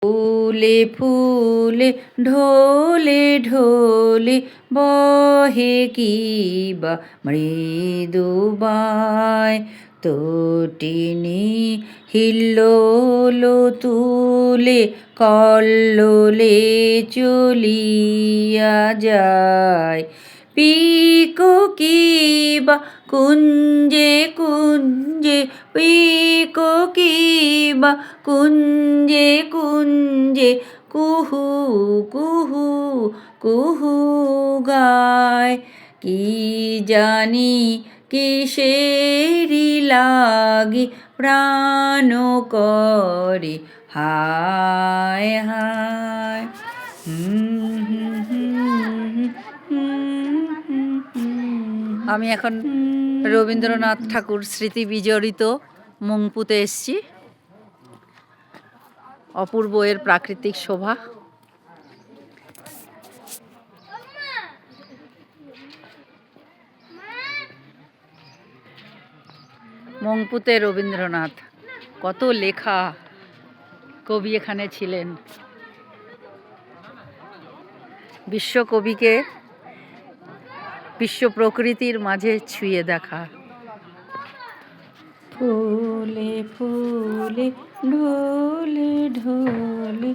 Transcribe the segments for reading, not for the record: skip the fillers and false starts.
ফুলে ফুলে ঢোলে ঢোলে বহে কি বা মৃদু বায় তটিনী হিল্লোল তুলে কল্লোলে চলিয়া যায় পিকো কি বা কুঞ্জে কুঞ্জে পিকো কি বা কুঞ্জে কুঞ্জে কুহু কুহু কুহু গায় কি জানি কিসেরি লাগি প্রাণ করে হায় হায় আমি এখন রবীন্দ্রনাথ ঠাকুর স্মৃতি বিজড়িত মংপুতে এসেছি। অপূর্ব এর প্রাকৃতিক শোভা। মংপুতে রবীন্দ্রনাথ, কত লেখা কবি এখানে ছিলেন। বিশ্বকবিকে বিশ্ব প্রকৃতির মাঝে ছুঁয়ে দেখা। ফুলে ফুলে ঢোলে ঢোলে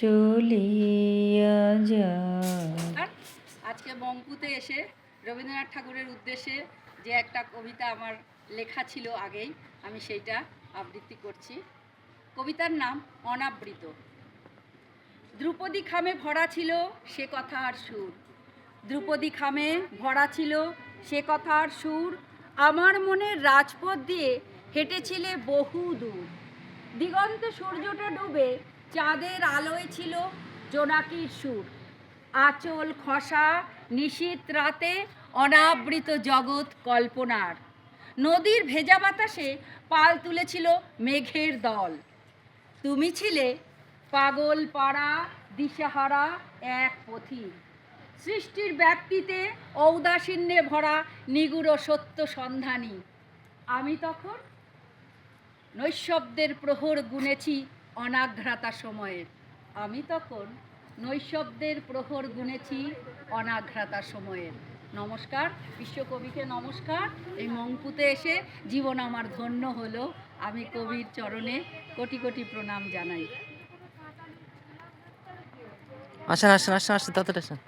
চলিয়া যায়। আজকে মংপুতে এসে রবীন্দ্রনাথ ঠাকুরের উদ্দেশ্যে যে একটা কবিতা আমার লেখা ছিল আগেই, আমি সেইটা আবৃত্তি করছি। কবিতার নাম অনাবৃত। দ্রুপদী খামে ভরা ছিল সে কথা আর সুর, দ্রুপদী খামে ভরা ছিল সে কথা আর সুর, আমার মনের রাজপথ দিয়ে হেঁটেছিলে বহু দূর, দিগন্তে সূর্যটা ডুবে চাঁদের আলোয় ছিল জোনাকির সুর, আঁচল খসা নিশীথ রাতে অনাবৃত জগৎ কল্পনার, নদীর ভেজা বাতাসে পাল তুলেছিল মেঘের দল, তুমি ছিলে পাগল পাড়া দিশাহারা এক পথিক, সৃষ্টির ব্যাপ্তিতে ঔদাসীন্যে ভরা নিগুড় সত্য সন্ধানী, আমি তখন নৈশব্দের প্রহর গুনেছি অনাঘ্রাতা সময়ের, আমি তখন নৈশব্দের প্রহর গুনেছি অনাঘ্রাতা সময়ের। নমস্কার, বিশ্বকবিকে নমস্কার। এই মংপুতে এসে জীবন আমার ধন্য হলো, আমি কবির চরণে কোটি কোটি প্রণাম জানাই। আসেন আসেন আসেন আসেন তাড়াতাড়ি আসেন।